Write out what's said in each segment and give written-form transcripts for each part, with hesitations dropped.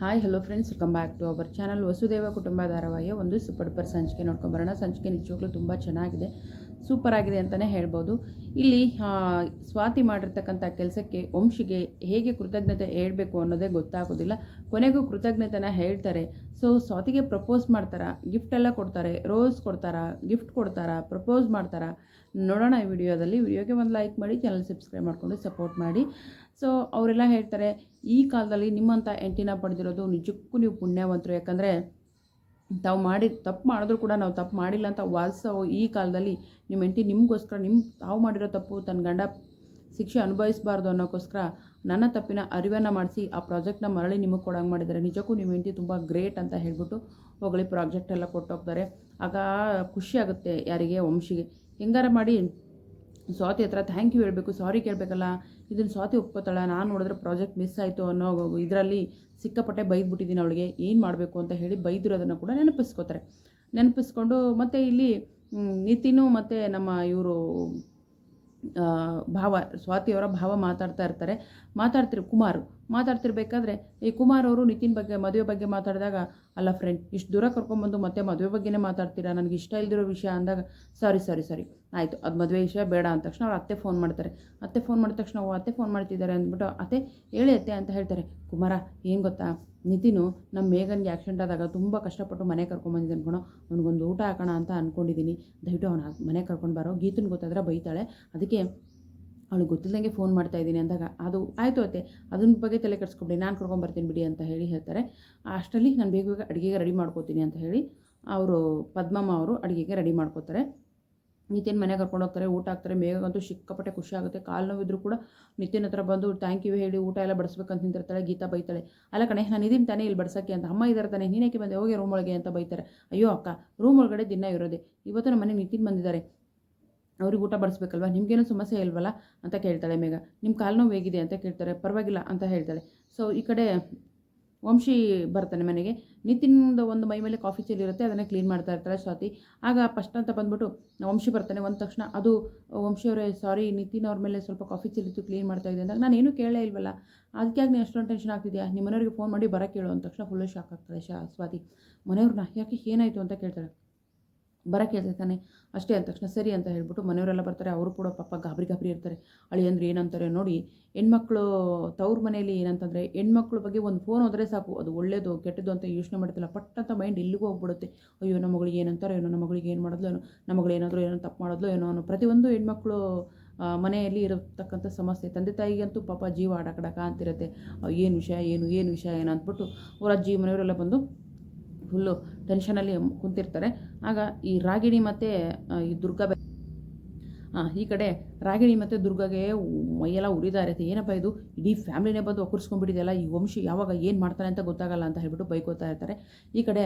Hi hello friends, welcome back to our channel Vasudeva Kutumba ಧಾರಾವಾಹಿಯ ಒಂದು super ಸಂಚಿಕೆ ನೋಡ್ಕೊಂಬರೋಣ. ಸಂಚಿಕೆ ನಿಜವಾಗ್ಲೂ ತುಂಬ ಚೆನ್ನಾಗಿದೆ, ಸೂಪರ್ ಆಗಿದೆ ಅಂತಲೇ ಹೇಳ್ಬೋದು. ಇಲ್ಲಿ ಸ್ವಾತಿ ಮಾಡಿರ್ತಕ್ಕಂಥ ಕೆಲಸಕ್ಕೆ ವಂಶಿಗೆ ಹೇಗೆ ಕೃತಜ್ಞತೆ ಹೇಳಬೇಕು ಅನ್ನೋದೇ ಗೊತ್ತಾಗೋದಿಲ್ಲ. ಕೊನೆಗೂ ಕೃತಜ್ಞತೆನ ಹೇಳ್ತಾರೆ. ಸೊ ಸ್ವಾತಿಗೆ ಪ್ರಪೋಸ್ ಮಾಡ್ತಾರಾ, ಗಿಫ್ಟ್ ಎಲ್ಲ ಕೊಡ್ತಾರೆ, ರೋಸ್ ಕೊಡ್ತಾರಾ, ಗಿಫ್ಟ್ ಕೊಡ್ತಾರಾ, ಪ್ರಪೋಸ್ ಮಾಡ್ತಾರಾ, ನೋಡೋಣ ಈ ವಿಡಿಯೋದಲ್ಲಿ. ವಿಡಿಯೋಗೆ ಒಂದು ಲೈಕ್ ಮಾಡಿ, ಚಾನಲ್ ಸಬ್ಸ್ಕ್ರೈಬ್ ಮಾಡಿಕೊಂಡು ಸಪೋರ್ಟ್ ಮಾಡಿ. ಸೊ ಅವರೆಲ್ಲ ಹೇಳ್ತಾರೆ, ಈ ಕಾಲದಲ್ಲಿ ನಿಮ್ಮಂಥ ಹೆಂಡತಿನ ಪಡೆದಿರೋದು ನಿಜಕ್ಕೂ ನೀವು ಪುಣ್ಯವಂತರು. ಯಾಕಂದರೆ ತಾವು ತಪ್ಪು ಮಾಡಿದ್ರು ಕೂಡ ನಾವು ತಪ್ಪು ಮಾಡಿಲ್ಲ ಅಂತ ವಾದಿಸೋ ಈ ಕಾಲದಲ್ಲಿ ನಿಮ್ಮ ಹೆಂಡತಿ ನಿಮಗೋಸ್ಕರ ತಾವು ಮಾಡಿರೋ ತಪ್ಪು ತನ್ನ ಗಂಡ ಶಿಕ್ಷೆ ಅನುಭವಿಸಬಾರ್ದು ಅನ್ನೋಕ್ಕೋಸ್ಕರ ನನ್ನ ತಪ್ಪಿನ ಅರಿವನ್ನು ಮಾಡಿಸಿ ಆ ಪ್ರಾಜೆಕ್ಟ್ನ ಮರಳಿ ನಿಮಗೆ ಕೊಡೋಂಗೆ ಮಾಡಿದ್ದಾರೆ. ನಿಜಕ್ಕೂ ನಿಮ್ಮ ಹೆಂಡತಿ ತುಂಬ ಗ್ರೇಟ್ ಅಂತ ಹೇಳ್ಬಿಟ್ಟು ಹೋಗಲಿ ಪ್ರಾಜೆಕ್ಟ್ ಎಲ್ಲ ಕೊಟ್ಟೋಗ್ತಾರೆ. ಆಗ ಖುಷಿ ಆಗುತ್ತೆ ಯಾರಿಗೆ, ವಂಶಿಗೆ. ಹೆಂಗಾರ ಮಾಡಿ ಸ್ವಾತಿ ಹತ್ರ ಥ್ಯಾಂಕ್ ಯು ಹೇಳಬೇಕು, ಸಾರಿ ಕೇಳಬೇಕಲ್ಲ. ಇದನ್ನು ಸ್ವಾತಿ ಒಪ್ಕೋತಾಳ, ನಾನು ನೋಡಿದ್ರೆ ಪ್ರಾಜೆಕ್ಟ್ ಮಿಸ್ ಆಯಿತು ಅನ್ನೋ ಇದರಲ್ಲಿ ಸಿಕ್ಕಾಪಟ್ಟೆ ಬೈದ್ಬಿಟ್ಟಿದ್ದೀನಿ ಅವಳಿಗೆ, ಏನು ಮಾಡಬೇಕು ಅಂತ ಹೇಳಿ ಬೈದಿರೋದನ್ನು ಕೂಡ ನೆನಪಿಸ್ಕೊಂಡು ಮತ್ತು ಇಲ್ಲಿ ನಿತಿನು ಮತ್ತು ನಮ್ಮ ಇವರು ಸ್ವಾತಿಯವರ ಭಾವ ಮಾತಾಡ್ತಿರ್ಬೇಕಾದ್ರೆ ಈ ಕುಮಾರ್ ಅವರು ನಿತಿನ್ ಬಗ್ಗೆ ಮದುವೆ ಬಗ್ಗೆ ಮಾತಾಡಿದಾಗ, ಅಲ್ಲ ಫ್ರೆಂಡ್, ಇಷ್ಟು ದೂರ ಕರ್ಕೊಂಡ್ಬಂದು ಮತ್ತೆ ಮದುವೆ ಬಗ್ಗೆನೇ ಮಾತಾಡ್ತೀರಾ, ನನಗೆ ಇಷ್ಟ ಇಲ್ದಿರೋ ವಿಷಯ ಅಂದಾಗ, ಸಾರಿ ಆಯಿತು, ಅದು ಮದುವೆ ವಿಷಯ ಬೇಡ ಅಂದ ತಕ್ಷಣ ಅವ್ರು ಅತ್ತೆ ಫೋನ್ ಮಾಡ್ತಾರೆ. ಅತ್ತೆ ಫೋನ್ ಮಾಡ್ತಿದ್ದಾರೆ ಅಂದ್ಬಿಟ್ಟು, ಅತ್ತೆ ಹೇಳಿ ಅತ್ತೆ ಅಂತ ಹೇಳ್ತಾರೆ. ಕುಮಾರ, ಏನು ಗೊತ್ತಾ, ನಿತಿನು ನಮ್ಮ ಮೇಘನ್ಗೆ ಆ್ಯಕ್ಸಿಡೆಂಟ್ ಆದಾಗ ತುಂಬ ಕಷ್ಟಪಟ್ಟು ಮನೆ ಕರ್ಕೊಂಡ್ಬಂದಿದ್ದು ಅನ್ಕೊಳೋ, ಅವ್ನಿಗೊಂದು ಊಟ ಹಾಕೋಣ ಅಂತ ಅಂದ್ಕೊಂಡಿದ್ದೀನಿ, ದಯವಿಟ್ಟು ಅವನ ಮನೆ ಕರ್ಕೊಂಡು ಬರೋ, ಗೀತನ ಗೊತ್ತಾದ್ರೆ ಬೈತಾಳೆ, ಅದಕ್ಕೆ ಅವಳು ಗೊತ್ತಿಲ್ಲದಂಗೆ ಫೋನ್ ಮಾಡ್ತಾಯಿದ್ದೀನಿ ಅಂದಾಗ, ಅದು ಆಯಿತು ಅತ್ತೆ, ಅದನ್ನ ಬಗ್ಗೆ ತಲೆ ಕೆಡಿಸ್ಕೊಬಿಡಿ, ನಾನು ಕರ್ಕೊಂಬರ್ತೀನಿ ಬಿಡಿ ಅಂತ ಹೇಳ್ತಾರೆ. ಅಷ್ಟರಲ್ಲಿ ನಾನು ಬೇಗ ಅಡುಗೆಗೆ ರೆಡಿ ಮಾಡ್ಕೋತೀನಿ ಅಂತ ಹೇಳಿ ಅವರು ಪದ್ಮಮ್ಮ ಅವರು ಅಡುಗೆಗೆ ರೆಡಿ ಮಾಡ್ಕೋತಾರೆ. ನಿತಿನ್ ಮನೆ ಕರ್ಕೊಂಡು ಹೋಗ್ತಾರೆ, ಊಟ ಹಾಕ್ತಾರೆ. ಮೇಘಂತೂ ಸಿಕ್ಕಾಪಟ್ಟೆ ಖುಷಿ ಆಗುತ್ತೆ. ಕಾಲು ನೋವಿದ್ರು ಕೂಡ ನಿತಿನ್ ಹತ್ರ ಬಂದು ಥ್ಯಾಂಕ್ ಯು ಹೇಳಿ ಊಟ ಎಲ್ಲ ಬಡಿಸ್ಬೇಕಂತ ನಿಂತಿರ್ತಾಳೆ. ಗೀತಾ ಬೈತಾಳೆ, ಅಲ್ಲ ಕಣೆ, ನಾನು ಇದೀನಿ ತಾನೇ ಇಲ್ಲಿ ಬಡ್ಸೋಕ್ಕೆ ಅಂತ, ಅಮ್ಮ ಇದ್ದಾರೆ ತಾನೇ, ನೀನೇಕೆ ಬಂದೆ, ಹೋಗಿ ರೂಮ್ ಒಳಗೆ ಅಂತ ಬೈತಾರೆ. ಅಯ್ಯೋ ಅಕ್ಕ, ರೂಮ್ ಒಳಗಡೆ ದಿನ ಇರೋದೆ, ಇವತ್ತು ನಮ್ಮ ಮನೆಗೆ ನಿತಿನ್ ಬಂದಿದ್ದಾರೆ, ಅವ್ರಿಗೆ ಊಟ ಬಡಿಸ್ಬೇಕಲ್ವ, ನಿಮಗೇನೂ ಸಮಸ್ಯೆ ಇಲ್ವಲ್ಲ ಅಂತ ಕೇಳ್ತಾಳೆ ಮೇಘ. ನಿಮ್ಮ ಕಾಲು ನೋವು ಹೇಗಿದೆ ಅಂತ ಕೇಳ್ತಾರೆ. ಪರವಾಗಿಲ್ಲ ಅಂತ ಹೇಳ್ತಾಳೆ. ಸೊ ಈ ಕಡೆ ವಂಶಿ ಬರ್ತಾನೆ ಮನೆಗೆ. ನಿತಿನ್ದು ಒಂದು ಮೈ ಮೇಲೆ ಕಾಫಿ ಚೆಲ್ಲಿರುತ್ತೆ, ಅದನ್ನೇ ಕ್ಲೀನ್ ಮಾಡ್ತಾ ಇರ್ತಾಳೆ ಸ್ವಾತಿ. ಆಗ ಫಸ್ಟ್ ಅಂತ ಬಂದ್ಬಿಟ್ಟು ವಂಶಿ ಬರ್ತಾನೆ. ಒಂದು ತಕ್ಷಣ ಅದು ವಂಶಿಯವರೇ, ಸಾರಿ ನಿತಿನ್ ಅವ್ರ ಮೇಲೆ ಸ್ವಲ್ಪ ಕಾಫಿ ಚೆಲ್ಲಿತ್ತು, ಕ್ಲೀನ್ ಮಾಡ್ತಾ ಇದ್ದೆ ಅಂದಾಗ, ನಾನು ಏನೂ ಕೇಳೇ ಇಲ್ವಲ್ಲ, ಅದಕ್ಕೆ ನೀನು ಅಷ್ಟೊಂದು ಟೆನ್ಷನ್ ಆಗ್ತಿದೆಯಾ, ನಿಮ್ಮ ಮನೆಯವ್ರಿಗೆ ಫೋನ್ ಮಾಡಿ ಬರೋಕ್ಕೆ ಹೇಳು ಅಂದ ತಕ್ಷಣ ಫುಲ್ಲು ಶಾಕ್ ಆಗ್ತಾಳೆ ಸ್ವಾತಿ. ಮನೆಯವ್ರನ್ನ ಯಾಕೆ, ಏನಾಯಿತು ಅಂತ ಕೇಳ್ತಾಳೆ. ಬರೋಕ್ಕೆ ಹೇಳ್ತಾನೆ ಅಷ್ಟೇ ಅಂದ ತಕ್ಷಣ ಸರಿ ಅಂತ ಹೇಳ್ಬಿಟ್ಟು ಮನೆಯವರೆಲ್ಲ ಬರ್ತಾರೆ. ಅವರು ಕೂಡ ಪಾಪ ಗಾಬರಿ ಇರ್ತಾರೆ. ಅಳಿಯಂದ್ರೆ ಏನಂತಾರೆ ನೋಡಿ, ಹೆಣ್ಮಕ್ಳು ತವ್ರ ಮನೆಯಲ್ಲಿ ಏನಂತಂದರೆ, ಹೆಣ್ಮಕ್ಳ ಬಗ್ಗೆ ಒಂದು ಫೋನ್ ಹೋದರೆ ಸಾಕು, ಅದು ಒಳ್ಳೇದು ಕೆಟ್ಟದ್ದು ಅಂತ ಯೋಚನೆ ಮಾಡ್ತಿಲ್ಲ, ಪಟ್ಟಂತ ಮೈಂಡ್ ಇಲ್ಲಿಗೂ ಹೋಗ್ಬಿಡುತ್ತೆ. ಅಯ್ಯೋ ನಮ್ಮ ಮಗಳಿಗೆ ಏನಂತಾರೆ ಏನೋ, ನಮ್ಮ ಮಗಳಿಗೆ ಏನು ಮಾಡಿದ್ಲು ಏನೋ, ನಮ್ಮ ಮಗಳು ಏನಾದರೂ ಏನೋ ತಪ್ಪು ಮಾಡಿದ್ಲು ಏನೋ ಅನ್ನೋ ಪ್ರತಿಯೊಂದು ಹೆಣ್ಮಕ್ಳು ಮನೆಯಲ್ಲಿ ಇರತಕ್ಕಂಥ ಸಮಸ್ಯೆ. ತಂದೆ ತಾಯಿಗಂತೂ ಪಾಪ ಜೀವ ಅಡಕಡಕ ಅಂತಿರುತ್ತೆ. ಏನು ವಿಷಯ ಏನು ಅಂದ್ಬಿಟ್ಟು ಅವ್ರ ಅಜ್ಜಿ ಮನೆಯವರೆಲ್ಲ ಬಂದು ಫುಲ್ಲು ಟೆನ್ಷನಲ್ಲಿ ಕುಂತಿರ್ತಾರೆ. ಆಗ ಈ ರಾಗಿಣಿ ಮತ್ತು ಈ ದುರ್ಗಾ ಈ ಕಡೆ ರಾಗಿಣಿ ಮತ್ತು ದುರ್ಗಾಗೆ ಮೈಯೆಲ್ಲ ಉರಿತಾ ಇರುತ್ತೆ. ಏನಪ್ಪ ಇದು, ಇಡೀ ಫ್ಯಾಮಿಲಿನೇ ಬಂದು ಒಕ್ಕರ್ಸ್ಕೊಂಡ್ಬಿಟ್ಟಿದೆಯಲ್ಲ, ಈ ವಂಶಿ ಯಾವಾಗ ಏನು ಮಾಡ್ತಾನೆ ಅಂತ ಗೊತ್ತಾಗಲ್ಲ ಅಂತ ಹೇಳ್ಬಿಟ್ಟು ಬೈಕೋತಾ ಇರ್ತಾರೆ. ಈ ಕಡೆ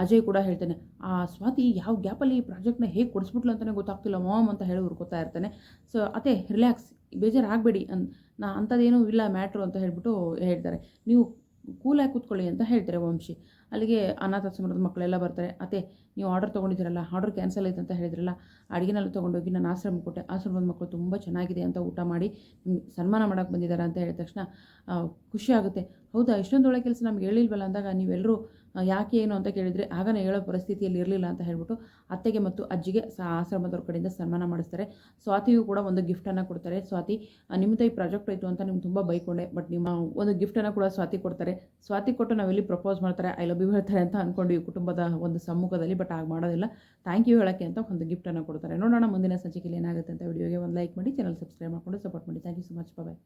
ಅಜಯ್ ಕೂಡ ಹೇಳ್ತಾನೆ, ಆ ಸ್ವಾತಿ ಯಾವ ಗ್ಯಾಪಲ್ಲಿ ಈ ಪ್ರಾಜೆಕ್ಟ್ನ ಹೇಗೆ ಕೊಡಿಸ್ಬಿಟ್ಲು ಅಂತಲೇ ಗೊತ್ತಾಗ್ತಿಲ್ಲ ಮಾಮ್ ಅಂತ ಹೇಳಿ ಹುರ್ಕೋತಾ ಇರ್ತಾನೆ. ಸೊ ಅದೇ ರಿಲ್ಯಾಕ್ಸ್, ಬೇಜಾರಾಗಬೇಡಿ, ಅಂಥದ್ದೇನೂ ಇಲ್ಲ ಮ್ಯಾಟ್ರು ಅಂತ ಹೇಳ್ಬಿಟ್ಟು ಹೇಳ್ತಾರೆ. ನೀವು ಕೂಲಾಗಿ ಕೂತ್ಕೊಳ್ಳಿ ಅಂತ ಹೇಳ್ತಾರೆ ವಂಶಿ. ಅಲ್ಲಿಗೆ ಅನಾಥಾಶ್ರಮದ ಮಕ್ಕಳೆಲ್ಲ ಬರ್ತಾರೆ. ಅತ್ತೆ, ನೀವು ಆರ್ಡರ್ ತೊಗೊಂಡಿದ್ದೀರಲ್ಲ, ಆರ್ಡರ್ ಕ್ಯಾನ್ಸಲ್ ಆಯ್ತು ಅಂತ ಹೇಳಿದ್ರಲ್ಲ, ಅಡುಗೆನೆಲ್ಲ ತೊಗೊಂಡೋಗಿ ನಾನು ಆಶ್ರಮ ಕೊಟ್ಟೆ, ಆಶ್ರಮದ ಮಕ್ಕಳು ತುಂಬ ಚೆನ್ನಾಗಿದೆ ಅಂತ ಊಟ ಮಾಡಿ ನಿಮ್ಗೆ ಸನ್ಮಾನ ಮಾಡೋಕ್ಕೆ ಬಂದಿದ್ದಾರೆ ಅಂತ ಹೇಳಿದ ತಕ್ಷಣ ಖುಷಿ ಆಗುತ್ತೆ. ಹೌದಾ, ಇಷ್ಟೊಂದೊಳ್ಳೆ ಕೆಲಸ ನಮ್ಗೆ ಹೇಳಿಲ್ವಲ್ಲ ಅಂದಾಗ, ನೀವೆಲ್ಲರೂ ಯಾಕೆ ಏನು ಅಂತ ಕೇಳಿದರೆ, ಆಗ ನಾನು ಹೇಳೋ ಪರಿಸ್ಥಿತಿಯಲ್ಲಿ ಇರಲಿಲ್ಲ ಅಂತ ಹೇಳ್ಬಿಟ್ಟು ಅತ್ತೆಗೆ ಮತ್ತು ಅಜ್ಜಿಗೆ ಆಶ್ರಮದವ್ರ ಕಡೆಯಿಂದ ಸನ್ಮಾನ ಮಾಡಿಸ್ತಾರೆ. ಸ್ವಾತಿಗೂ ಕೂಡ ಒಂದು ಗಿಫ್ಟನ್ನು ಕೊಡ್ತಾರೆ. ಸ್ವಾತಿ, ನಿಮ್ಮದು ಈ ಪ್ರಾಜೆಕ್ಟ್ ಆಯಿತು ಅಂತ ನಿಮ್ಗೆ ತುಂಬ ಬೈಕೊಂಡೆ, ಬಟ್ ನಿಮ್ಮ ಒಂದು ಗಿಫ್ಟನ್ನು ಕೂಡ ಸ್ವಾತಿ ಕೊಡ್ತಾರೆ. ಸ್ವಾತಿ ಕೊಟ್ಟು ನಾವೆಲ್ಲಿ ಪ್ರಪೋಸ್ ಮಾಡ್ತಾರೆ, ಐ ಲವ್ ಯು ಹೇಳ್ತಾರೆ ಅಂತ ಅಂದ್ಕೊಂಡು ಕುಟುಂಬದ ಒಂದು ಸಮ್ಮುಖದಲ್ಲಿ, ಬಟ್ ಆಗ ಮಾಡೋದಿಲ್ಲ, ಥ್ಯಾಂಕ್ ಯು ಹೇಳೋಕ್ಕೆ ಅಂತ ಒಂದು ಗಿಫ್ಟನ್ನು ಕೊಡ್ತಾರೆ. ನೋಡೋಣ ಮುಂದಿನ ಸಂಚಿಕೆಯಲ್ಲಿ ಏನಾಗುತ್ತೆ ಅಂತ. ವಿಡಿಯೋಗೆ ಒಂದು ಲೈಕ್ ಮಾಡಿ, ಚಾನಲ್ ಸಬ್ಸ್ಕ್ರೈಬ್ ಮಾಡಿಕೊಂಡು ಸಪೋರ್ಟ್ ಮಾಡಿ. Thank you so much, bye.